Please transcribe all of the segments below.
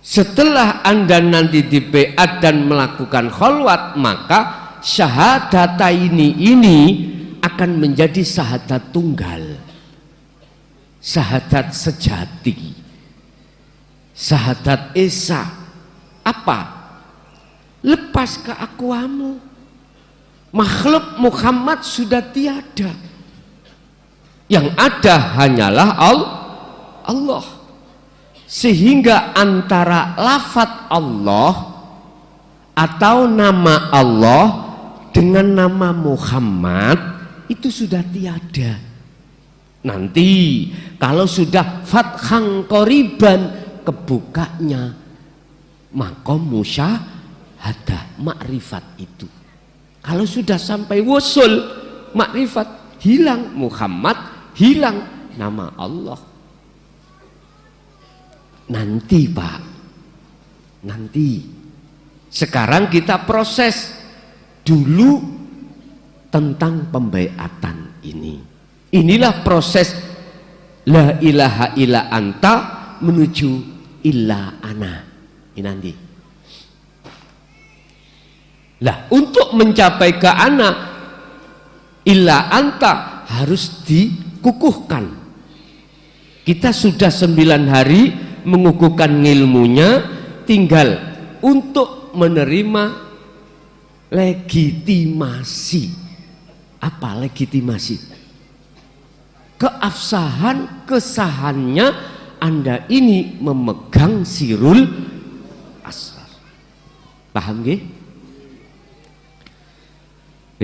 Setelah Anda nanti di beat dan melakukan kholwat, maka syahadataini ini akan menjadi syahadat tunggal, syahadat sejati, syahadat esa. Apa? Lepas keakuanmu, makhluk Muhammad sudah tiada, yang ada hanyalah Allah. Sehingga antara lafadz Allah atau nama Allah dengan nama Muhammad itu sudah tiada. Nanti kalau sudah fathang qoriban, kebukanya maqam musyahadah, makrifat itu. Kalau sudah sampai wusul makrifat, hilang Muhammad, hilang nama Allah. Nanti Pak, nanti. Sekarang kita proses dulu tentang pembaiatan ini. Inilah proses la ilaha illa anta menuju illa ana. Ini nanti. Lah, untuk mencapai ke ana illa anta harus dikukuhkan. Kita sudah 9 hari mengukuhkan ilmunya, tinggal untuk menerima legitimasi. Apa legitimasi? Keabsahan, kesahannya Anda ini memegang sirul asrar. Paham nggih?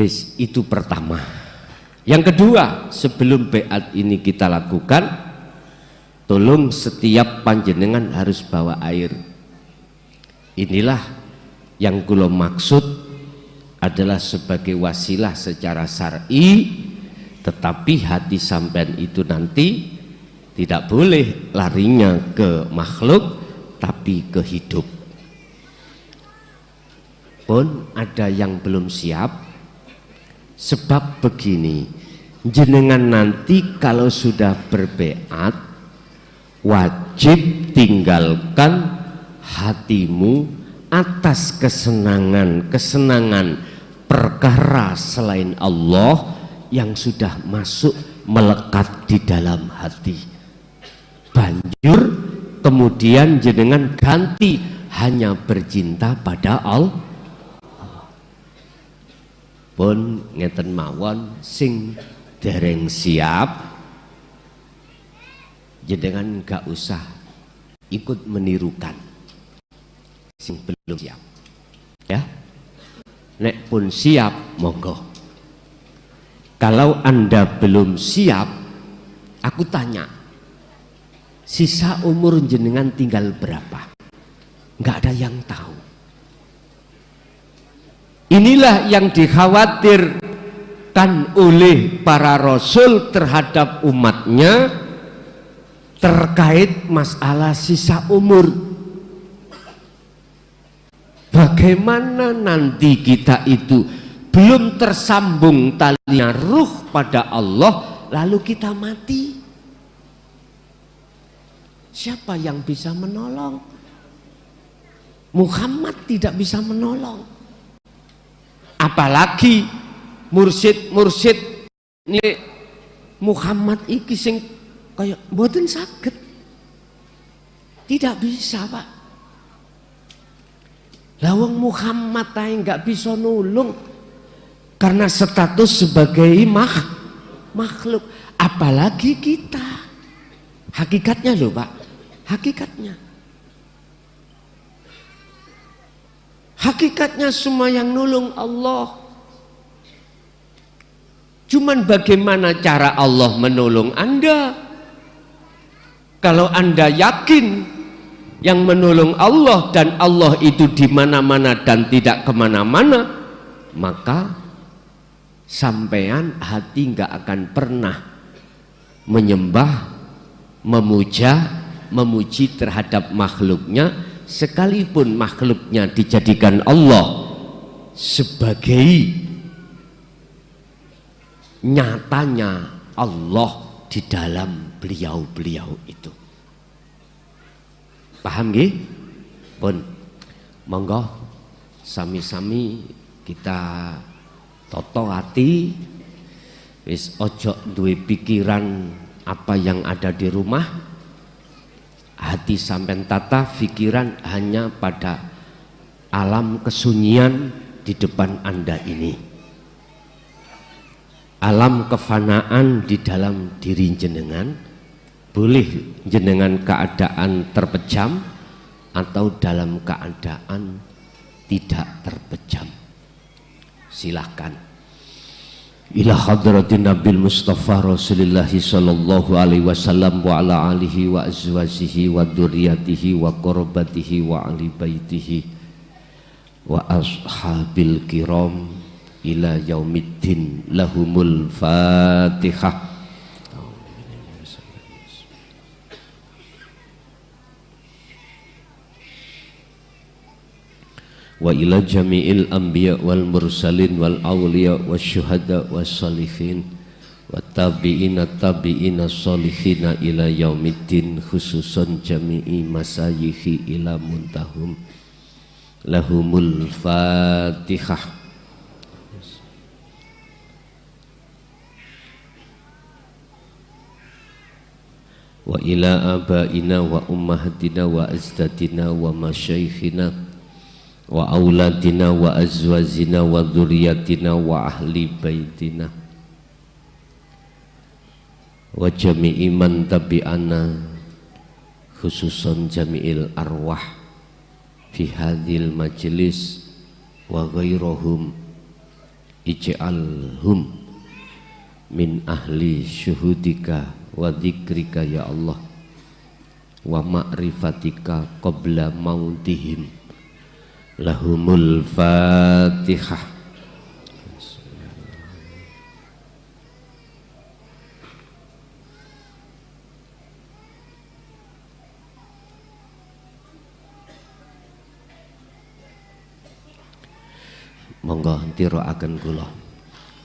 Wis, itu pertama. Yang kedua, sebelum beat ini kita lakukan, tolong setiap panjenengan harus bawa air. Inilah yang kula maksud adalah sebagai wasilah secara syar'i, tetapi hati sampean itu nanti tidak boleh larinya ke makhluk tapi ke hidup. Pun ada yang belum siap, sebab begini, jenengan nanti kalau sudah berbeat wajib tinggalkan hatimu atas kesenangan perkara selain Allah yang sudah masuk melekat di dalam hati. Banjur kemudian jenengan ganti hanya bercinta pada Allah. Pun ngeten mawon, sing dereng siap jenengan gak usah ikut menirukan sing belum siap, ya. Nek pun siap, monggo. Kalau Anda belum siap, aku tanya, sisa umur jenengan tinggal berapa? Nggak ada yang tahu. Inilah yang dikhawatirkan oleh para rasul terhadap umatnya terkait masalah sisa umur. Bagaimana nanti kita itu belum tersambung talinya ruh pada Allah, lalu kita mati? Siapa yang bisa menolong? Muhammad tidak bisa menolong. Apalagi mursyid-mursyid ini Muhammad iki sing kayak mboten saged. Tidak bisa, Pak. Lawang Muhammad ae nggak bisa nulung karena status sebagai makhluk, apalagi kita. Hakikatnya loh, Pak. Hakikatnya semua yang nulung Allah. Cuman bagaimana cara Allah menolong Anda? Kalau Anda yakin yang menolong Allah dan Allah itu di mana-mana dan tidak kemana-mana, maka sampean hati nggak akan pernah menyembah, memuja, memuji terhadap makhluknya, sekalipun makhluknya dijadikan Allah sebagai nyatanya Allah di dalam beliau-beliau itu. Paham nggih? Pun monggo sami-sami kita toto hati, wis ojo duwe pikiran apa yang ada di rumah, hati sampean tata pikiran hanya pada alam kesunyian di depan Anda ini, alam kefanaan di dalam diri jenengan. Boleh jenengan keadaan terpejam atau dalam keadaan tidak terpejam, silahkan. Ila hadratin Nabil Mustafa Rasulullah sallallahu alaihi wasallam wa ala alihi wa azwajihi wa dzurriyyatihi wa qurabatihi wa ahli baitihi wa ashabil kiram ila yaumiddin. Lahumul Fatihah. Wa ila jami'il anbiya wal mursalin wal awliya was syuhada was salihin wa tabi'ina tabi'ina salihina ila yaumiddin, khususan jami'i masayikhi ila muntahum. Lahumul Fatihah. Wa ila abaina wa ummahatina wa azdadina wa masyaikhina wa auladina wa azwajina wa dzurriyyatina wa ahli baitina wa jami'i man tabi'ana, khususan jami'il arwah fi hadhil majlis wa ghairahum, ij'alhum min ahli syuhudika wa dzikrika ya Allah wa ma'rifatika qabla mautihim. Lahumul Fatihah. Monggo tiroaken kula.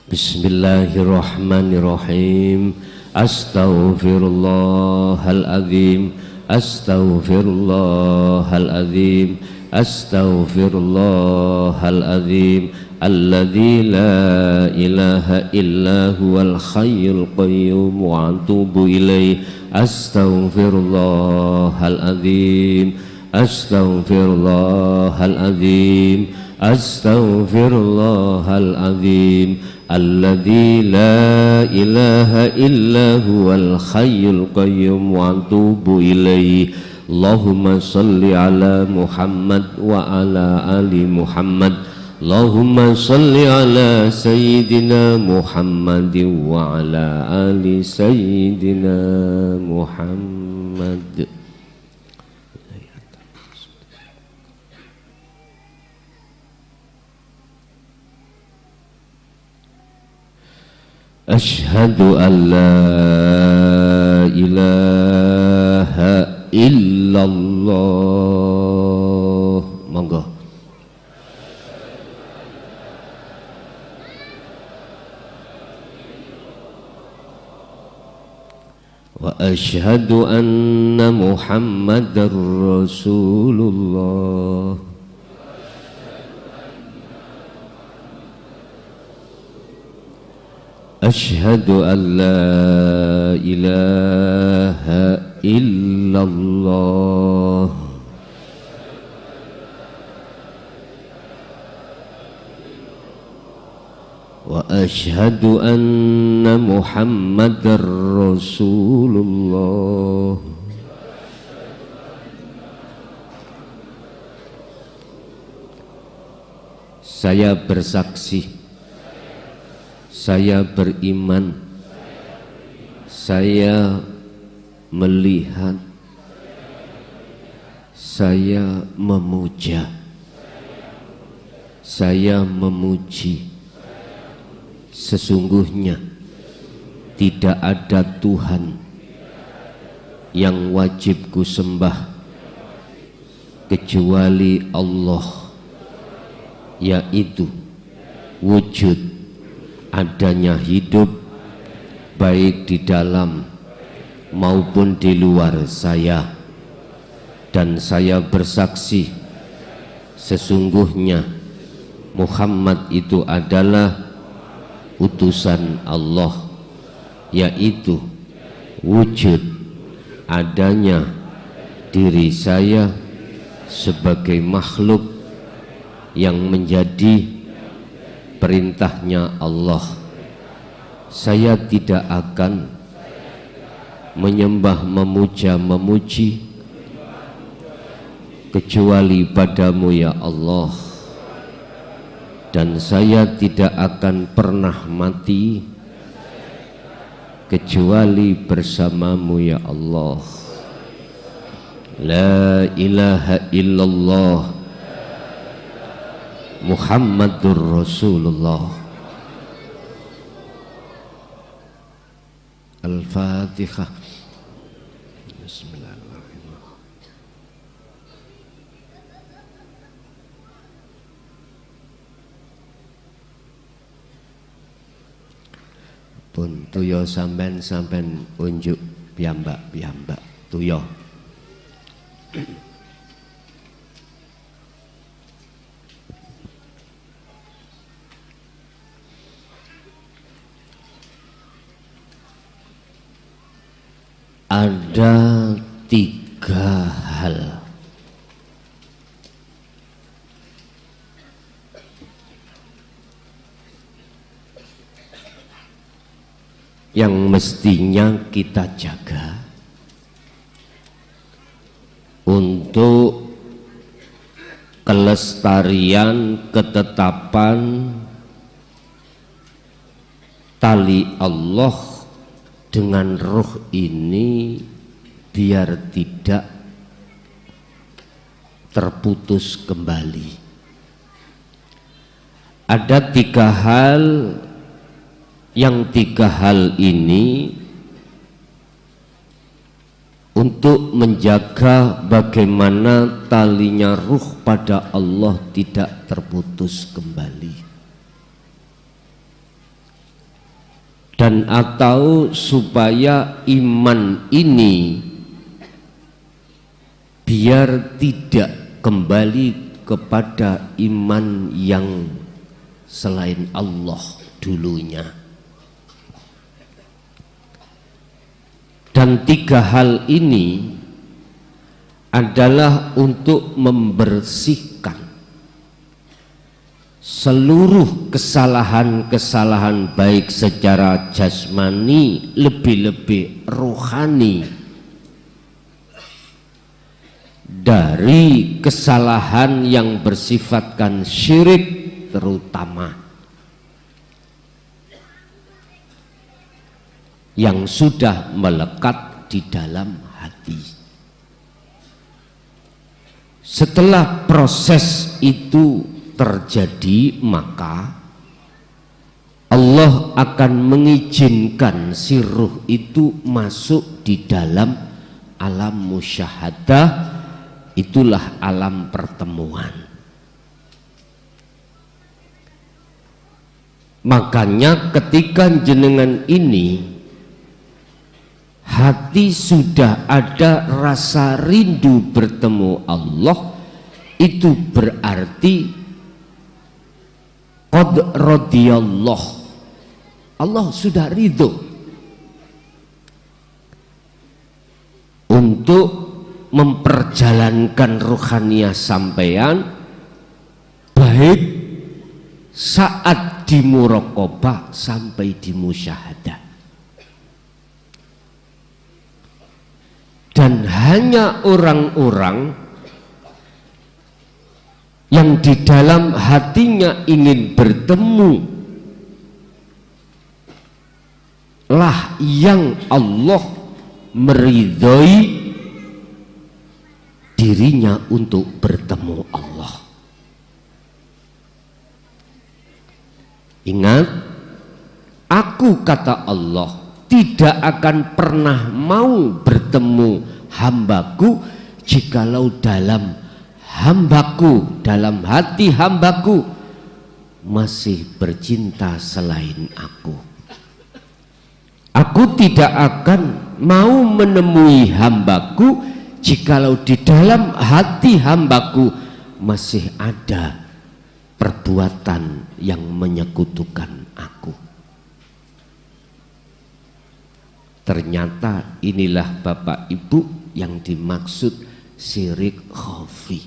Bismillahirrahmanirrahim. Astaghfirullahal azim, astaghfirullahal azim, astaghfirullahal azim, alladzi la ilaha illa huwal hayyul qayyum wa atubu ilaih. Astaghfirullahal azim, astaghfirullahal azim, astaghfirullahal azim, alladzi la ilaha illa huwal hayyul qayyum wa atubu ilaih. Allahumma salli ala Muhammad wa ala ali Muhammad. Allahumma salli ala Sayyidina Muhammad wa ala ali Sayyidina Muhammad. Ashhadu an la ilaha illallah. Monggo. Wa ashhadu anna Muhammadar Rasulullah. Ashhadu an la ilaha illallah. Wa ashhadu anna Muhammadar Rasulullah. Saya bersaksi, saya beriman, saya melihat, saya memuja, saya memuji. Sesungguhnya tidak ada Tuhan yang wajib ku sembah kecuali Allah, yaitu wujud adanya hidup baik di dalam maupun di luar saya. Dan saya bersaksi sesungguhnya Muhammad itu adalah utusan Allah, yaitu wujud adanya diri saya sebagai makhluk yang menjadi perintahnya Allah. Saya tidak akan menyembah, memuja, memuji kecuali padamu ya Allah, dan saya tidak akan pernah mati kecuali bersamamu ya Allah. La ilaha illallah Muhammadur Rasulullah. Al-Fatihah. Bismillahirrahmanirrahim. Pun tuyo sampean unjuk piyambak tuyo. Ada 3 hal yang mestinya kita jaga untuk kelestarian ketetapan tali Allah dengan ruh ini biar tidak terputus kembali. Ada 3 hal, yang 3 hal ini untuk menjaga bagaimana talinya ruh pada Allah tidak terputus kembali, dan atau supaya iman ini biar tidak kembali kepada iman yang selain Allah dulunya. Dan 3 hal ini adalah untuk membersihkan seluruh kesalahan-kesalahan baik secara jasmani, lebih-lebih rohani, dari kesalahan yang bersifatkan syirik terutama yang sudah melekat di dalam hati. Setelah proses itu terjadi, maka Allah akan mengizinkan si ruh itu masuk di dalam alam musyahadah, itulah alam pertemuan. Makanya ketika jenengan ini hati sudah ada rasa rindu bertemu Allah, itu berarti qad radiyallah, Allah sudah ridho untuk memperjalankan ruhaniyah sampeyan, baik saat di muraqabah sampai di musyahadah. Dan hanya orang-orang yang di dalam hatinya ingin bertemu lah yang Allah meridhoi dirinya untuk bertemu Allah. Ingat, aku kata Allah tidak akan pernah mau bertemu hambaku jikalau dalam hambaku, dalam hati hambaku masih bercinta selain aku. Aku tidak akan mau menemui hambaku jikalau di dalam hati hambaku masih ada perbuatan yang menyekutukan aku. Ternyata inilah Bapak Ibu yang dimaksud syirik khafi.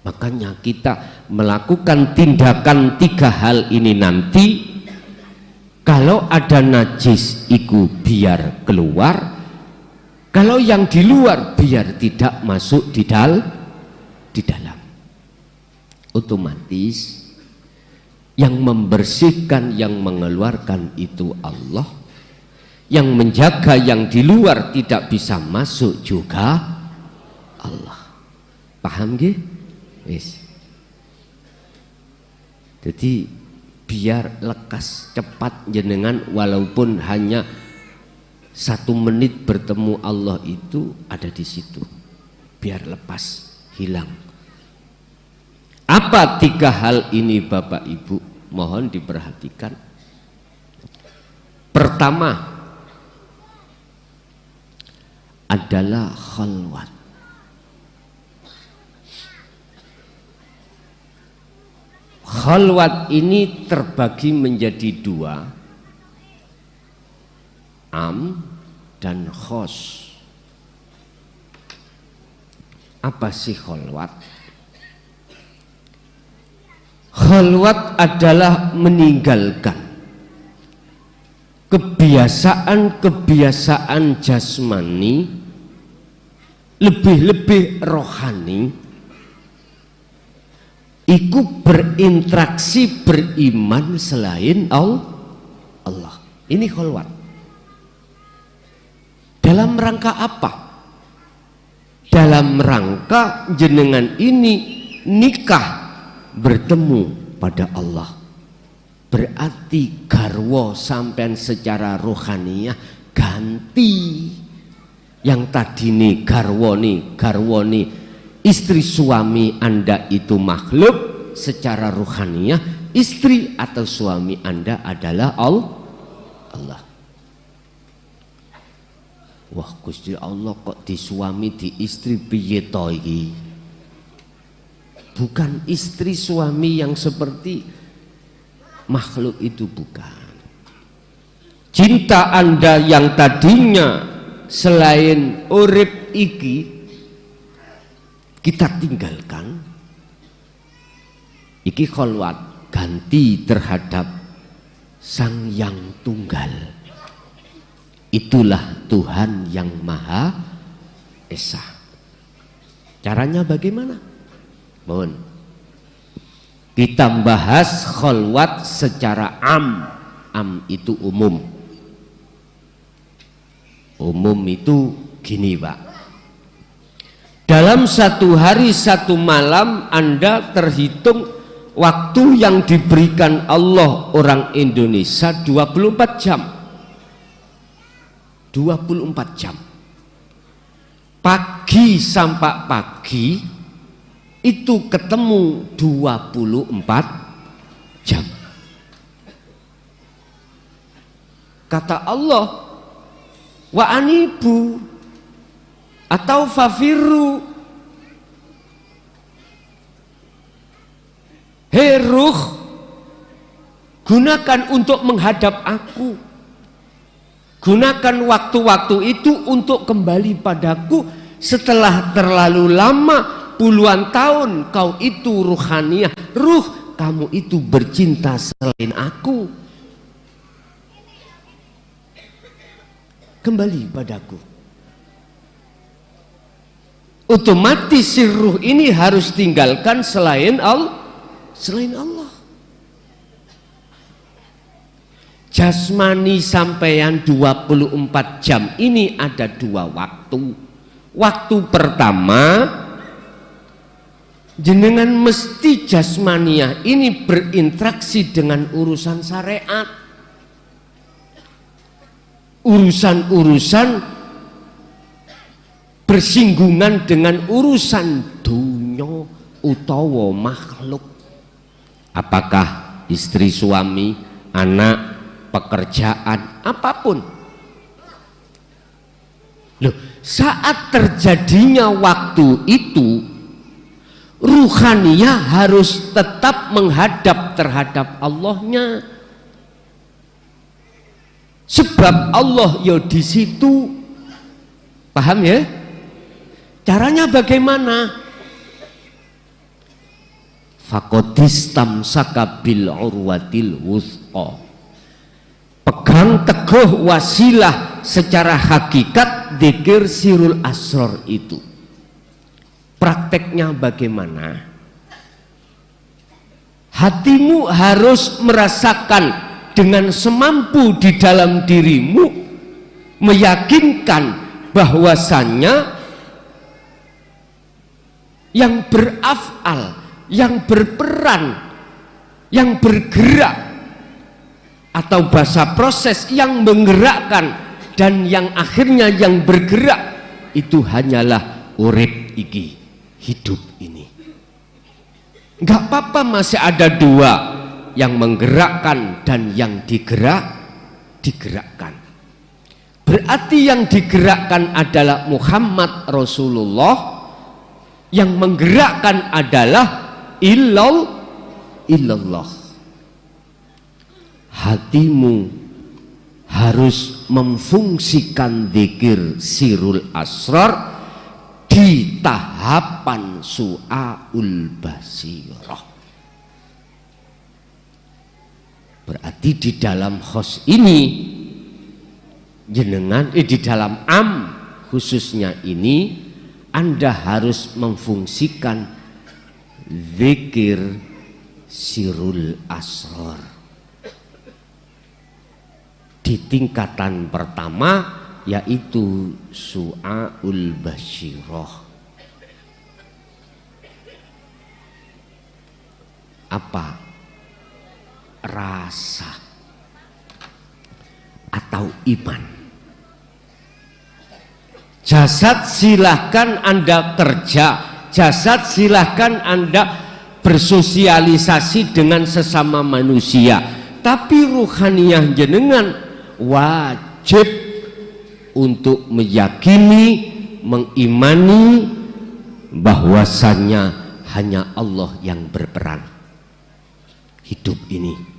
Makanya kita melakukan tindakan 3 hal ini nanti, kalau ada najis itu biar keluar, kalau yang di luar biar tidak masuk di dalam. Otomatis yang membersihkan, yang mengeluarkan itu Allah, yang menjaga yang di luar tidak bisa masuk juga Allah. Paham nggih? Wis. Jadi biar lekas cepat jenengan, walaupun hanya 1 menit bertemu Allah itu ada di situ, biar lepas hilang. Apa 3 hal ini Bapak Ibu? Mohon diperhatikan. Pertama adalah khalwat. Khalwat ini terbagi menjadi 2, am dan khos. Apa sih khalwat? Khalwat adalah meninggalkan kebiasaan-kebiasaan jasmani, lebih-lebih rohani, ikut berinteraksi beriman selain Allah. Ini khalwat. Dalam rangka apa? Dalam rangka jenengan ini nikah bertemu pada Allah, berarti garwo sampean secara rohaniah ganti. Yang tadi nih garwo nih istri suami Anda itu makhluk, secara rohaniah istri atau suami Anda adalah Allah. Wah Gusti Allah kok di suami di istri piye to iki? Bukan istri suami yang seperti makhluk itu, bukan. Cinta Anda yang tadinya selain urip iki kita tinggalkan, iki khalwat, ganti terhadap Sang Yang Tunggal. Itulah Tuhan yang Maha Esa. Caranya bagaimana? Mohon kita bahas khalwat secara am. Am itu umum. Umum itu gini Pak, dalam 1 hari 1 malam Anda terhitung waktu yang diberikan Allah orang Indonesia 24 jam. 24 jam pagi sampai pagi itu ketemu 24 jam. Kata Allah, wa anibu atau fafiru, hei ruh, gunakan untuk menghadap aku, gunakan waktu-waktu itu untuk kembali padaku. Setelah terlalu lama puluhan tahun kau itu ruhaniah, ruh kamu itu bercinta selain aku, kembali padaku. Otomatis si ruh ini harus tinggalkan selain Allah. Jasmani sampeyan 24 jam ini ada 2 waktu. Waktu pertama jenengan mesti jasmaniah ini berinteraksi dengan urusan syariat, urusan-urusan bersinggungan dengan urusan dunia utawa makhluk. Apakah istri suami, anak, pekerjaan, apapun. Loh, saat terjadinya waktu itu ruhaniyah harus tetap menghadap terhadap Allahnya, sebab Allah ya di situ. Paham ya? Caranya bagaimana? Faqadistamsaka bil urwatil wuthqa, pegang teguh wasilah secara hakikat dzikir sirul asror itu. Prakteknya bagaimana? Hatimu harus merasakan dengan semampu di dalam dirimu, meyakinkan bahwasannya yang beraf'al, yang berperan, yang bergerak, atau bahasa proses yang menggerakkan dan yang akhirnya yang bergerak itu hanyalah urip iki, hidup ini. Enggak apa-apa masih ada dua, yang menggerakkan dan yang digerakkan. Berarti yang digerakkan adalah Muhammad Rasulullah, yang menggerakkan adalah illallah. Hatimu harus memfungsikan dzikir sirul asrar di tahapan su'aul basirah. Berarti di dalam khos ini jenengan di dalam am khususnya ini Anda harus memfungsikan zikir sirul asrar di tingkatan pertama, yaitu su'aul basyirah. Apa? Rasa atau iman. Jasad silahkan Anda kerja, jasad silahkan Anda bersosialisasi dengan sesama manusia, tapi ruhaniyah jenengan wajib untuk meyakini, mengimani bahwasannya hanya Allah yang berperan hidup ini.